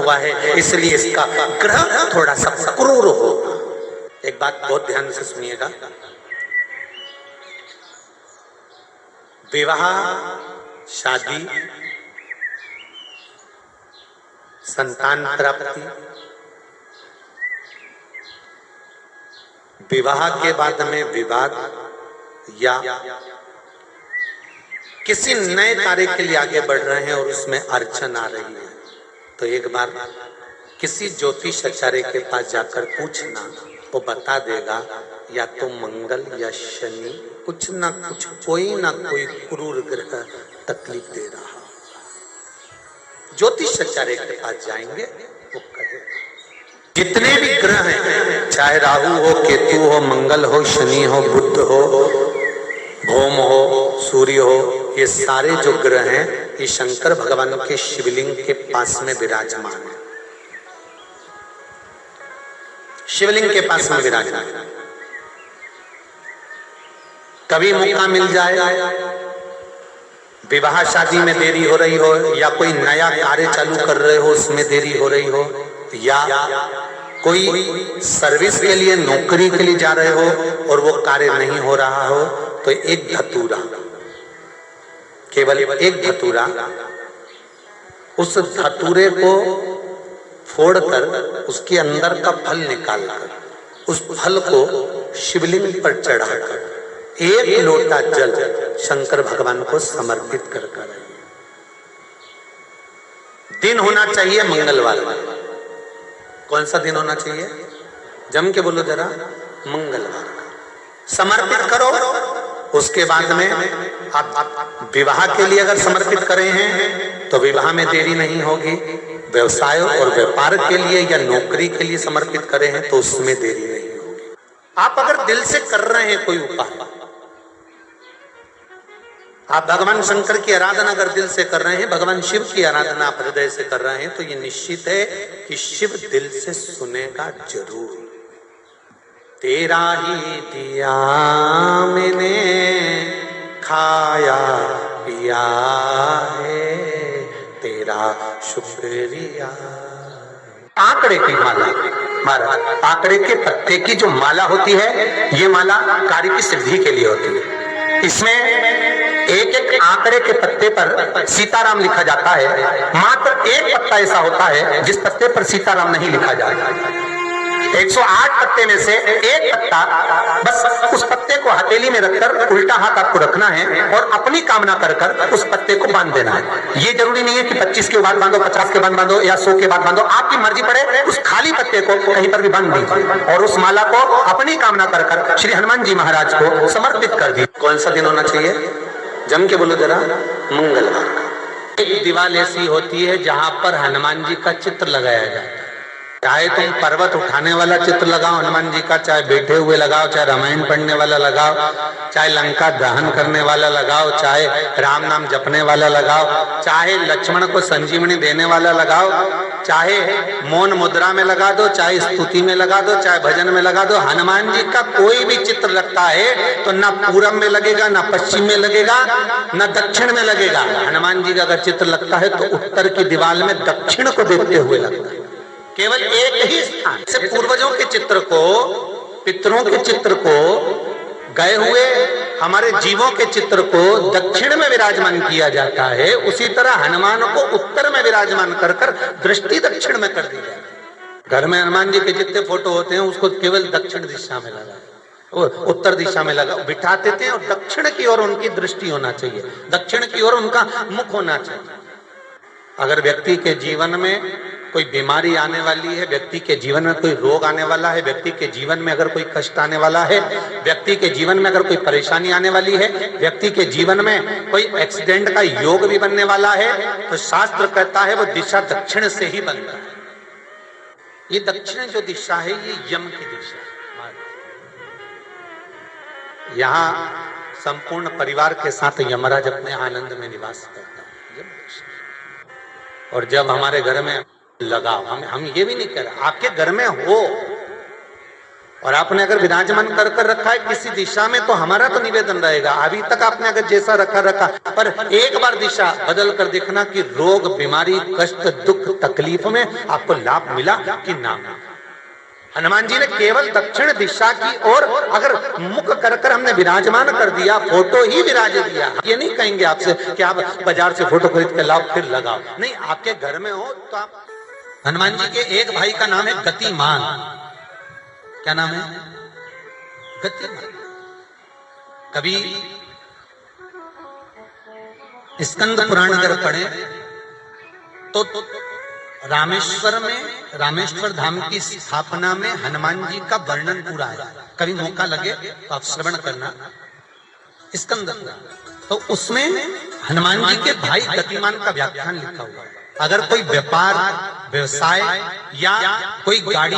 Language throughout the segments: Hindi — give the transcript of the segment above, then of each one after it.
हुआ है, इसलिए इसका ग्रह थोड़ा सा क्रूर हो। एक बात बहुत ध्यान से सुनिएगा, विवाह, शादी, संतान प्राप्ति, विवाह के बाद में विवाद या किसी नए कार्य के लिए आगे बढ़ रहे हैं और उसमें अड़चन आ रही है, तो एक बार किसी ज्योतिष आचार्य के पास जाकर पूछना, वो बता देगा या तो मंगल या शनि कुछ ना कुछ, कोई ना कोई क्रूर ग्रह तकलीफ दे रहा। ज्योतिष आचार्य के पास जाएंगे, वो कहेगा। जितने भी ग्रह हैं, चाहे राहु हो, केतु हो, मंगल हो, शनि हो, बुध हो, भौम हो, सूर्य हो, ये सारे जो ग्रह हैं ये शंकर भगवान के शिवलिंग के पास में विराजमान है। शिवलिंग के पास में विराजमान। कभी मौका मिल जाए, विवाह शादी में देरी हो रही हो, या कोई नया कार्य चालू कर रहे हो उसमें देरी हो रही हो, या कोई सर्विस के लिए, नौकरी के लिए जा रहे हो और वो कार्य नहीं हो रहा हो, तो एक धतूरा, केवल एक धतूरा, उस धतूरे को फोड़कर उसके अंदर का फल निकालकर उस फल को शिवलिंग पर चढ़ाकर एक लोटा जल शंकर भगवान को समर्पित कर कर। दिन होना चाहिए मंगलवार। कौन सा दिन होना चाहिए? जम के बोलो जरा, मंगलवार का समर्पित करो। उसके बाद में आप विवाह के लिए अगर समर्पित करें हैं तो विवाह में देरी नहीं होगी। व्यवसाय और व्यापार के लिए या नौकरी के लिए समर्पित करें हैं तो उसमें देरी नहीं होगी। आप अगर दिल से कर रहे हैं कोई उपाय, आप भगवान शंकर की आराधना अगर दिल से कर रहे हैं, भगवान शिव की आराधना आप हृदय से कर रहे हैं, तो ये निश्चित है कि शिव दिल से सुनेगा जरूर। तेरा ही दिया मैंने खाया पिया है, तेरा शुक्रिया। आंकड़े की माला, महाराज आंकड़े के पत्ते की जो माला होती है, ये माला कार्य की सिद्धि के लिए होती है। इसमें एक एक आंकड़े के पत्ते पर सीताराम लिखा जाता है। मात्र एक पत्ता ऐसा होता है जिस पत्ते पर सीताराम नहीं लिखा जाता। 108 पत्ते में से एक पत्ता, बस उस पत्ते को हथेली में रखकर उल्टा हाथ आपको रखना है और अपनी कामना कर कर उस पत्ते को बांध देना है। ये जरूरी नहीं है कि 25 के बाद बांधो, 50 के बाद बांधो या 100 के बाद बांधो, आपकी मर्जी पड़े। उस खाली पत्ते को कहीं पर भी बांध दीजिए और उस माला को अपनी कामना कर कर श्री हनुमान जी महाराज को समर्पित कर दीजिए। कौन सा दिन होना चाहिए? जम के बोलो जरा, मंगलवार। एक दीवार ऐसी होती है जहां पर हनुमान जी का चित्र लगाया जाता है। चाहे तुम पर्वत उठाने वाला चित्र लगाओ हनुमान जी का, चाहे बैठे हुए लगाओ, चाहे रामायण पढ़ने वाला लगाओ, चाहे लंका दहन करने वाला लगाओ, चाहे राम नाम जपने वाला लगाओ, चाहे लक्ष्मण को संजीवनी देने वाला लगाओ, चाहे मौन मुद्रा में लगा दो, चाहे स्तुति में लगा दो, चाहे भजन में लगा दो। हनुमान जी का कोई भी चित्र लगता है तो ना पूरब में लगेगा, ना पश्चिम में लगेगा, ना दक्षिण में लगेगा। हनुमान जी का अगर चित्र लगता है तो उत्तर की दीवार में दक्षिण को देखते हुए लगता है। केवल एक ही स्थान से पूर्वजों के चित्र को, पितरों के चित्र को, गए हुए हमारे जीवों के चित्र को दक्षिण में विराजमान किया जाता है। उसी तरह हनुमान को उत्तर में विराजमान कर कर दृष्टि दक्षिण में कर दी जाती है। घर में हनुमान जी के जितने फोटो होते हैं उसको केवल दक्षिण दिशा में लगा, उत्तर दिशा में लगा बिठा देते हैं और दक्षिण की ओर उनकी दृष्टि होना चाहिए, दक्षिण की ओर उनका मुख होना चाहिए। अगर व्यक्ति के जीवन में कोई बीमारी आने वाली है, व्यक्ति के जीवन में कोई रोग आने वाला है, व्यक्ति के जीवन में अगर कोई कष्ट आने वाला है, व्यक्ति के जीवन में अगर कोई परेशानी आने वाली है, व्यक्ति के जीवन में कोई एक्सीडेंट का योग भी बनने वाला है, तो शास्त्र कहता है वो दिशा दक्षिण से ही बनता है। ये दक्षिण जो दिशा है ये यम की दिशा है। यहाँ संपूर्ण परिवार के साथ यमराज अपने आनंद में निवास करता है। और जब हमारे घर में लगाओ, हम ये भी नहीं कह रहे, आपके घर में हो, और आपने अगर विराजमान कर कर रखा है किसी दिशा में, तो हमारा तो निवेदन रहेगा, अभी तक आपने अगर जैसा रखा, पर एक बार दिशा बदल कर देखना कि रोग, बीमारी, कष्ट, दुख, तकलीफ में आपको लाभ मिला कि ना। हनुमान जी ने केवल दक्षिण दिशा की ओर अगर मुख कर हमने विराजमान कर दिया, फोटो ही विराज दिया। ये नहीं कहेंगे आपसे कि आप बाजार से फोटो खरीद के लाओ फिर लगाओ, नहीं, आपके घर में हो तो आप। हनुमान जी के एक भाई का नाम है गतिमान। क्या नाम है? गतिमान। कभी स्कंद पुराण अगर पढ़े तो रामेश्वर धाम की स्थापना में हनुमान जी का वर्णन पूरा है। कभी मौका लगे तो आप श्रवण करना स्कंद, तो उसमें हनुमान जी के भाई गतिमान का व्याख्यान लिखा हुआ है। अगर कोई व्यापार, व्यवसाय या कोई गाड़ी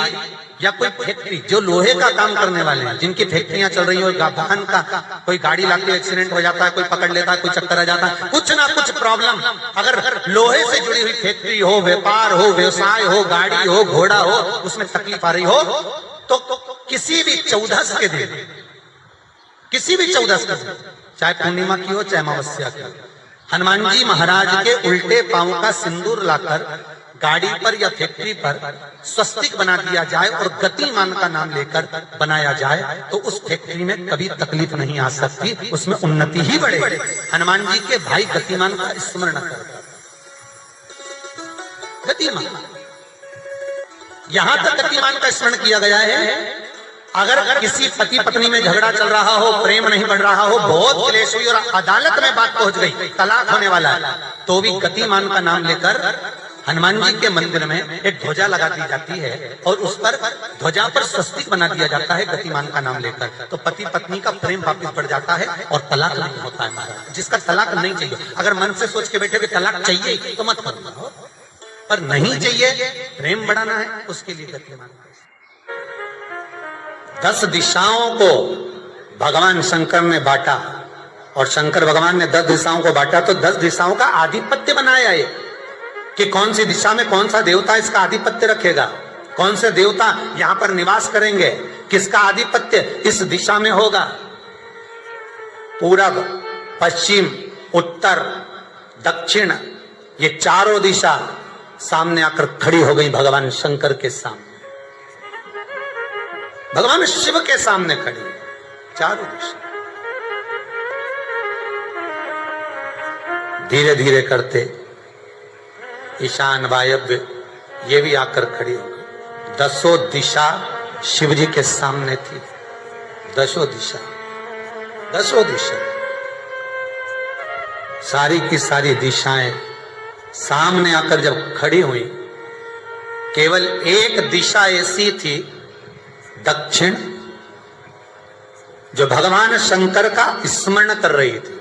या कोई फैक्ट्री, जो लोहे का काम करने वाले हैं, जिनकी फैक्ट्रियां चल रही हो, वाहन का कोई गाड़ी लाके एक्सीडेंट हो जाता है, कोई पकड़ लेता है, कोई चक्कर आ जाता है, कुछ ना कुछ प्रॉब्लम, अगर लोहे से जुड़ी हुई फैक्ट्री हो, व्यापार हो, व्यवसाय हो, गाड़ी हो, घोड़ा हो, उसमें तकलीफ आ रही हो, तो किसी भी 14 के दिन, किसी भी 14 के दिन, चाहे पूर्णिमा की हो चाहे अमावस्या की, हनुमान जी महाराज के उल्टे पांव का सिंदूर लाकर गाड़ी पर या फैक्ट्री पर स्वस्तिक बना दिया जाए और गतिमान का नाम लेकर बनाया जाए, तो उस फैक्ट्री में कभी तकलीफ नहीं आ सकती, उसमें उन्नति ही बढ़ेगी। हनुमान जी के भाई गतिमान का स्मरण कर, गतिमान, यहां तक गतिमान का स्मरण किया गया है। अगर किसी पति पत्नी में झगड़ा चल रहा हो, प्रेम नहीं बढ़ रहा हो, बहुत क्लेश हुई और अदालत में बात पहुंच गई, तलाक होने वाला है, तो भी गतिमान का नाम लेकर हनुमान जी के मंदिर में एक ध्वजा लगा दी जाती है और उस पर ध्वजा पर स्वस्तिक बना दिया जाता है गतिमान का नाम लेकर, तो पति पत्नी का प्रेम वापिस बढ़ जाता है और तलाक नहीं होता है महाराज। जिसका तलाक नहीं चाहिए, अगर मन से सोच के बैठे कि तलाक चाहिए तो मत करो, पर नहीं चाहिए, प्रेम बढ़ाना है, उसके लिए गतिमान। 10 दिशाओं को भगवान शंकर ने बांटा और शंकर भगवान ने 10 दिशाओं को बांटा, तो 10 दिशाओं का आधिपत्य बनाया है कि कौन सी दिशा में कौन सा देवता इसका आधिपत्य रखेगा, कौन से देवता यहां पर निवास करेंगे, किसका आधिपत्य इस दिशा में होगा। पूरब, पश्चिम, उत्तर, दक्षिण, ये चारों दिशा सामने आकर खड़ी हो गई भगवान शंकर के सामने, भगवान शिव के सामने खड़ी, चारों दिशा। धीरे धीरे करते ईशान, वायव्य, ये भी आकर खड़ी हो गई। 10 दिशा शिव जी के सामने थी, 10 दिशा, 10 दिशा, सारी की सारी दिशाएं सामने आकर जब खड़ी हुई, केवल एक दिशा ऐसी थी दक्षिण, जो भगवान शंकर का स्मरण कर रही थी,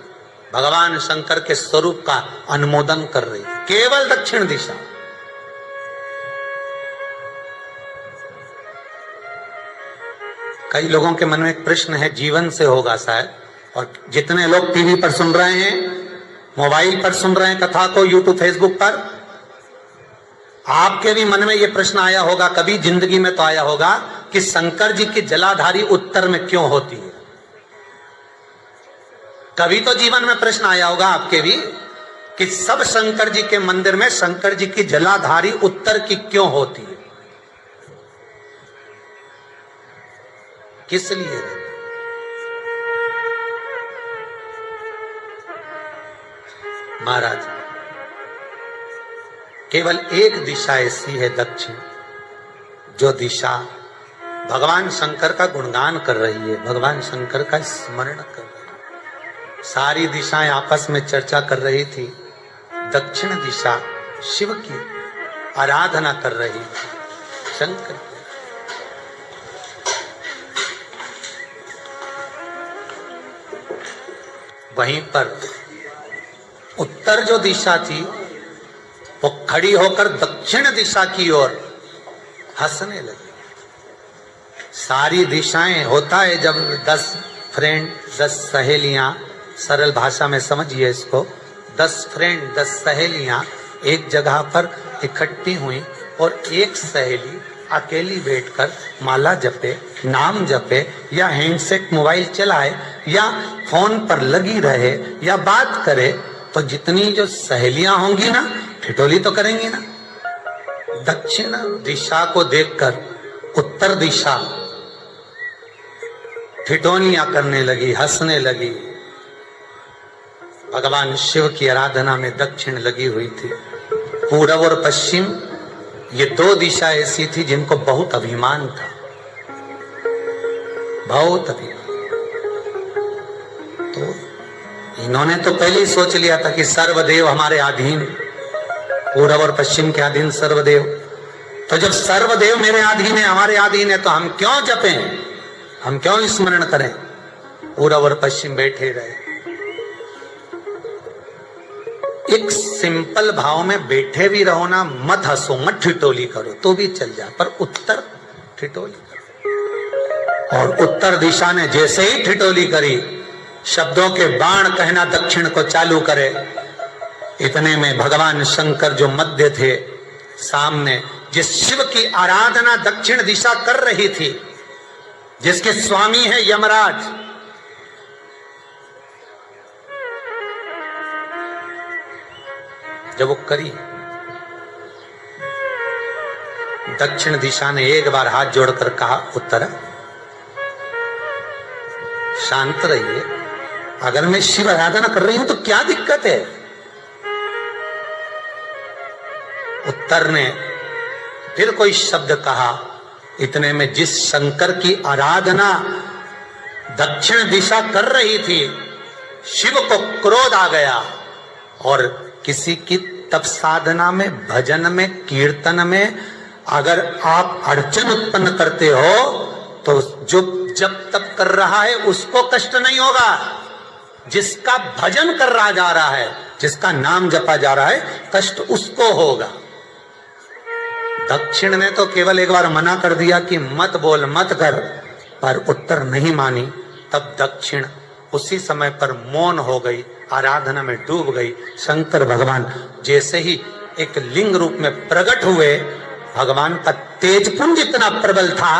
भगवान शंकर के स्वरूप का अनुमोदन कर रही थी, केवल दक्षिण दिशा। कई लोगों के मन में एक प्रश्न है, जीवन से होगा शायद, और जितने लोग टीवी पर सुन रहे हैं, मोबाइल पर सुन रहे हैं कथा को, यूट्यूब, फेसबुक पर, आपके भी मन में यह प्रश्न आया होगा, कभी जिंदगी में तो आया होगा कि शंकर जी की जलाधारी उत्तर में क्यों होती है। कभी तो जीवन में प्रश्न आया होगा आपके भी कि सब शंकर जी के मंदिर में शंकर जी की जलाधारी उत्तर की क्यों होती है, किस लिए? महाराज, केवल एक दिशा ऐसी है दक्षिण, जो दिशा भगवान शंकर का गुणगान कर रही है, भगवान शंकर का स्मरण कर रही है। सारी दिशाएं आपस में चर्चा कर रही थी, दक्षिण दिशा शिव की आराधना कर रही थी, शंकर। वहीं पर उत्तर जो दिशा थी वो खड़ी होकर दक्षिण दिशा की ओर हंसने लगी। सारी दिशाएं, होता है जब 10 फ्रेंड, 10 सहेलियां, सरल भाषा में समझिए इसको, 10 फ्रेंड, 10 सहेलियां एक जगह पर इकट्ठी हुई और एक सहेली अकेली बैठकर माला जपे, नाम जपे, या हैंडसेट मोबाइल चलाए, या फोन पर लगी रहे, या बात करे, तो जितनी जो सहेलियां होंगी ना, ठिठोली तो करेंगी ना। दक्षिण दिशा को देखकर उत्तर दिशा ठिठोलियां करने लगी, हंसने लगी। भगवान शिव की आराधना में दक्षिण लगी हुई थी। पूर्व और पश्चिम ये दो दिशा ऐसी थी जिनको बहुत अभिमान था, बहुत अभिमान। तो इन्होंने तो पहले ही सोच लिया था कि सर्वदेव हमारे अधीन, पूर्व और पश्चिम के अधीन सर्वदेव। तो जब सर्वदेव मेरे अधीन है, हमारे अधीन है, तो हम क्यों जपें, हम क्यों स्मरण करें। पूर्व और पश्चिम बैठे रहे। एक सिंपल भाव में बैठे भी रहो ना, मत हंसो, मत ठिठोली करो तो भी चल जाए, पर उत्तर ठिठोली करो। और उत्तर दिशा ने जैसे ही ठिठोली करी, शब्दों के बाण कहना दक्षिण को चालू करे। इतने में भगवान शंकर जो मध्य थे सामने, जिस शिव की आराधना दक्षिण दिशा कर रही थी, जिसके स्वामी है यमराज, जब वो करी, दक्षिण दिशा ने एक बार हाथ जोड़कर कहा, उत्तर शांत रहिए, अगर मैं शिव आराधना कर रही हूं तो क्या दिक्कत है। उत्तर ने फिर कोई शब्द कहा। इतने में जिस शंकर की आराधना दक्षिण दिशा कर रही थी, शिव को क्रोध आ गया। और किसी की तप साधना में, भजन में, कीर्तन में अगर आप अड़चन उत्पन्न करते हो तो जो जब तप कर रहा है उसको कष्ट नहीं होगा, जिसका भजन कर रहा जा रहा है, जिसका नाम जपा जा रहा है, कष्ट उसको होगा। दक्षिण ने तो केवल एक बार मना कर दिया कि मत बोल, मत कर, पर उत्तर नहीं मानी। तब दक्षिण उसी समय पर मौन हो गई, आराधना में डूब गई। शंकर भगवान जैसे ही एक लिंग रूप में प्रकट हुए, भगवान का तेजपुंज इतना प्रबल था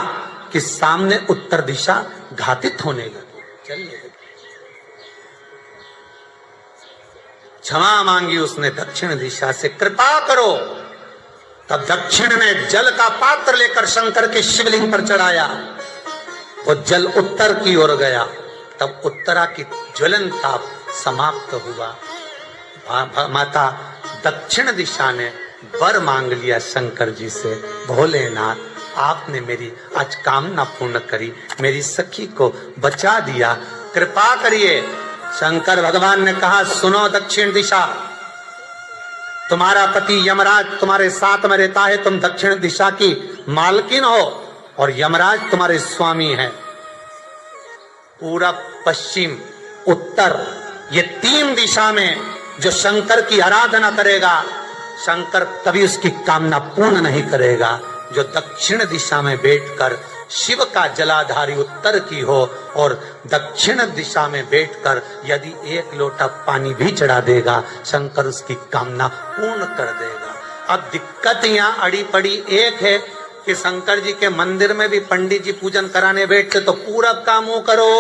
कि सामने उत्तर दिशा घातित होने लगी, चलने लगी। क्षमा मांगी उसने दक्षिण दिशा से, कृपा करो। तब दक्षिण ने जल का पात्र लेकर शंकर के शिवलिंग पर चढ़ाया। वो जल उत्तर की ओर गया। तब उत्तरा की ज्वलन ताप समाप्त हुआ। माता दक्षिण दिशा ने वर मांग लिया शंकर जी से, भोलेनाथ, आपने मेरी आज कामना पूर्ण करी, मेरी सखी को बचा दिया, कृपा करिए। शंकर भगवान ने कहा, सुनो दक्षिण दिशा, तुम्हारा पति यमराज तुम्हारे साथ में रहता है, तुम दक्षिण दिशा की मालकिन हो और यमराज तुम्हारे स्वामी है। पूरब, पश्चिम, उत्तर, ये तीन दिशा में जो शंकर की आराधना करेगा, शंकर कभी उसकी कामना पूर्ण नहीं करेगा। जो दक्षिण दिशा में बैठकर शिव का जलाधारी उत्तर की हो और दक्षिण दिशा में बैठकर यदि एक लोटा पानी भी चढ़ा देगा, शंकर उसकी कामना पूर्ण कर देगा। अब दिक्कत यहाँ अड़ी पड़ी एक है कि शंकर जी के मंदिर में भी पंडित जी पूजन कराने बैठते तो पूरब का मुंह करो,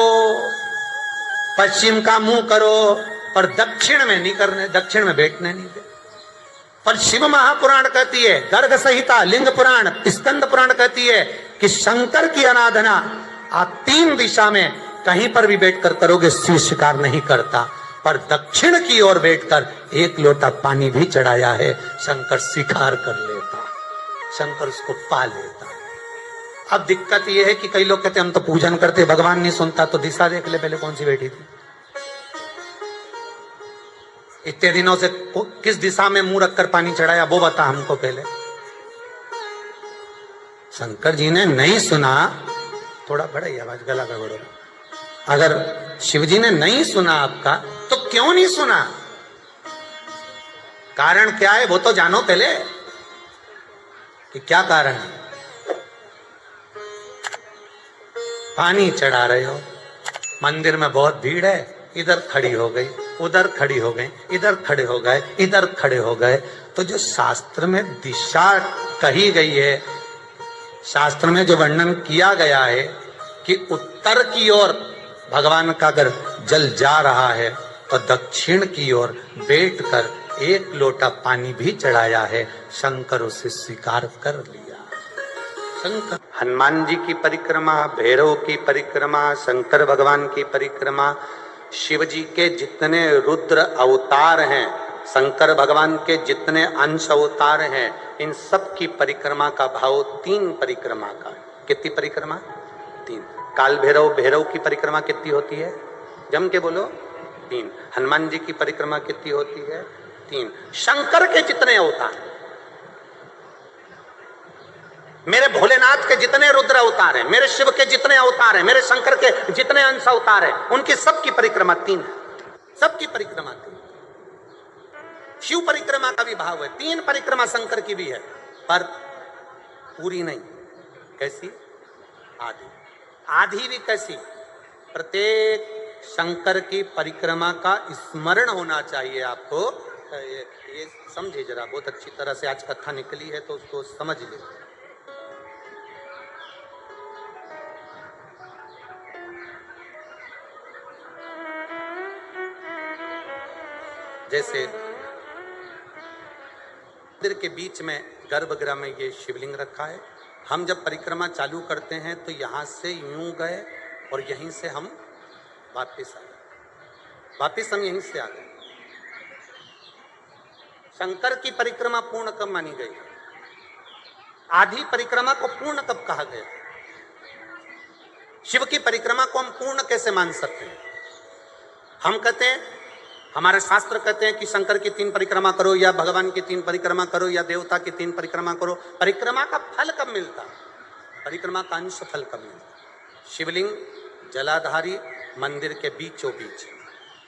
पश्चिम का मुंह करो, पर दक्षिण में नहीं करने, दक्षिण में बैठने नहीं दे। पर शिव महापुराण कहती है, गर्ग संहिता, लिंग पुराण, स्कंद पुराण कहती है कि शंकर की आराधना आप तीन दिशा में कहीं पर भी बैठकर करोगे, शिव स्वीकार नहीं करता। पर दक्षिण की ओर बैठकर एक लोटा पानी भी चढ़ाया है, शंकर स्वीकार कर लेता, शंकर उसको पा लेता। अब दिक्कत यह है कि कई लोग कहते हम तो पूजन करते, भगवान नहीं सुनता, तो दिशा देख ले पहले कौन सी बैठी थी। इतने दिनों से किस दिशा में मुंह रखकर पानी चढ़ाया, वो बता हमको पहले। शंकर जी ने नहीं सुना, थोड़ा बढ़ाई आवाज, गला का बड़ो। अगर शिव जी ने नहीं सुना आपका, तो क्यों नहीं सुना, कारण क्या है वो तो जानो पहले कि क्या कारण है। पानी चढ़ा रहे हो, मंदिर में बहुत भीड़ है, इधर खड़ी हो गई, उधर खड़ी हो गई, इधर खड़े हो गए, इधर खड़े हो गए। तो जो शास्त्र में दिशा कही गई है, शास्त्र में जो वर्णन किया गया है कि उत्तर की ओर भगवान का अगर जल जा रहा है तो दक्षिण की ओर बैठकर एक लोटा पानी भी चढ़ाया है, शंकर उसे स्वीकार कर लिया। शंकर हनुमान जी की परिक्रमा, भैरव की परिक्रमा, शंकर भगवान की परिक्रमा, शिव जी के जितने रुद्र अवतार हैं, शंकर भगवान के जितने अंश अवतार हैं, इन सब की परिक्रमा का भाव 3 परिक्रमा का। कितनी परिक्रमा? 3। काल भैरव, भैरव की परिक्रमा कितनी होती है? जम के बोलो 3। हनुमान जी की परिक्रमा कितनी होती है? 3। शंकर के जितने अवतार, मेरे भोलेनाथ के जितने रुद्र अवतार हैं, मेरे शिव के जितने अवतार हैं, मेरे शंकर के जितने अंश अवतार हैं, उनकी सबकी परिक्रमा 3 है। सबकी परिक्रमा 3। शिव परिक्रमा का भी भाव है, 3 परिक्रमा शंकर की भी है, पर पूरी नहीं। कैसी? आधी। आधी भी कैसी? प्रत्येक शंकर की परिक्रमा का स्मरण होना चाहिए आपको। ये समझे जरा, बहुत अच्छी तरह से आज कथा निकली है तो उसको समझ ले। जैसे मंदिर के बीच में गर्भगृह में ये शिवलिंग रखा है, हम जब परिक्रमा चालू करते हैं तो यहां से यूं गए और यहीं से हम वापस आ गए, वापस हम यहीं से आ गए। शंकर की परिक्रमा पूर्ण कब मानी गई? आधी परिक्रमा को पूर्ण कब कहा गया? शिव की परिक्रमा को हम पूर्ण कैसे मान सकते हैं? हम कहते हैं, हमारे शास्त्र कहते हैं कि शंकर की 3 परिक्रमा करो, या भगवान की 3 परिक्रमा करो, या देवता की 3 परिक्रमा करो। परिक्रमा का फल कब मिलता? परिक्रमा का अंश फल कब मिलता? शिवलिंग जलाधारी मंदिर के बीचों बीच,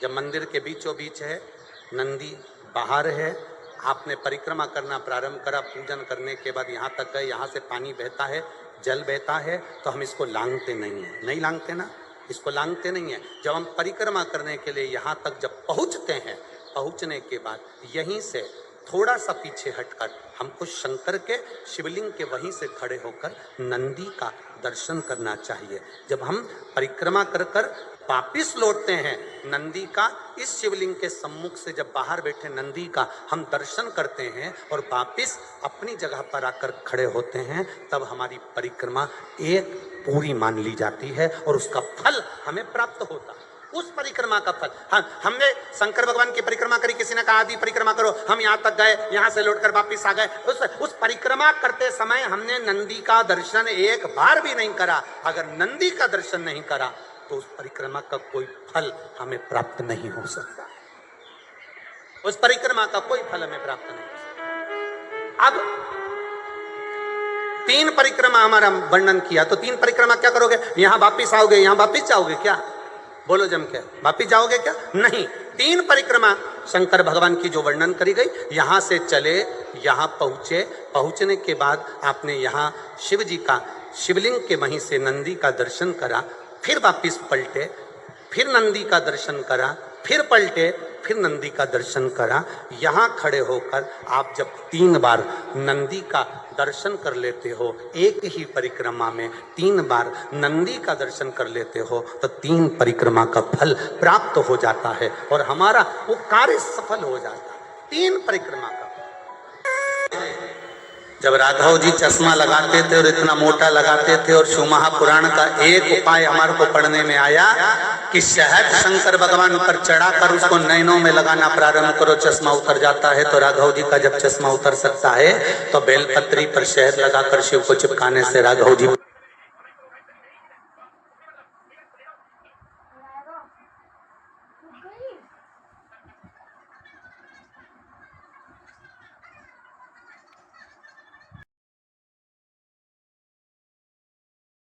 जब मंदिर के बीचों बीच है, नंदी बाहर है, आपने परिक्रमा करना प्रारंभ करा, पूजन करने के बाद यहाँ तक गए, यहाँ से पानी बहता है, जल बहता है, तो हम इसको लांघते नहीं है। नहीं लांघते ना, इसको लांघते नहीं है। जब हम परिक्रमा करने के लिए यहाँ तक जब पहुँचते हैं, पहुँचने के बाद यहीं से थोड़ा सा पीछे हटकर हमको शंकर के शिवलिंग के वहीं से खड़े होकर नंदी का दर्शन करना चाहिए। जब हम परिक्रमा कर कर वापिस लौटते हैं, नंदी का इस शिवलिंग के सम्मुख से जब बाहर बैठे नंदी का हम दर्शन करते हैं और वापिस अपनी जगह पर आकर खड़े होते हैं, तब हमारी परिक्रमा एक पूरी मान ली जाती है और उसका फल हमें प्राप्त होता है। उस परिक्रमा का फल, हाँ, हमने शंकर भगवान की परिक्रमा करी, किसी ने कहा आदि परिक्रमा करो, हम यहाँ तक गए, यहाँ से लौटकर वापिस आ गए। उस परिक्रमा करते समय हमने नंदी का दर्शन एक बार भी नहीं करा। अगर नंदी का दर्शन नहीं करा तो उस परिक्रमा का कोई फल हमें प्राप्त नहीं हो सकता। उस परिक्रमा का कोई फल हमें प्राप्त नहीं हो सकता। अब 3 परिक्रमा हमारा वर्णन किया, तो 3 परिक्रमा क्या करोगे? यहां वापिस आओगे, यहां वापिस जाओगे क्या? बोलो जम के, वापिस जाओगे क्या? नहीं। 3 परिक्रमा शंकर भगवान की जो वर्णन करी गई, यहां से चले, यहां पहुंचे, पहुंचने के बाद आपने यहां शिव जी का शिवलिंग के वहीं से नंदी का दर्शन करा, फिर वापिस पलटे, फिर नंदी का दर्शन करा, फिर पलटे, फिर नंदी का दर्शन करा। यहाँ खड़े होकर आप जब 3 बार नंदी का दर्शन कर लेते हो, एक ही परिक्रमा में 3 बार नंदी का दर्शन कर लेते हो, तो 3 परिक्रमा का फल प्राप्त हो जाता है और हमारा वो कार्य सफल हो जाता है। 3 परिक्रमा का। जब राघव जी चश्मा लगाते थे और इतना मोटा लगाते थे, और शिव महापुराण का एक उपाय हमारे को पढ़ने में आया कि शहद शंकर भगवान पर चढ़ाकर उसको नैनों में लगाना प्रारंभ करो, चश्मा उतर जाता है। तो राघव जी का जब चश्मा उतर सकता है तो बेलपत्री पर शहद लगाकर शिव को चिपकाने से राघव जी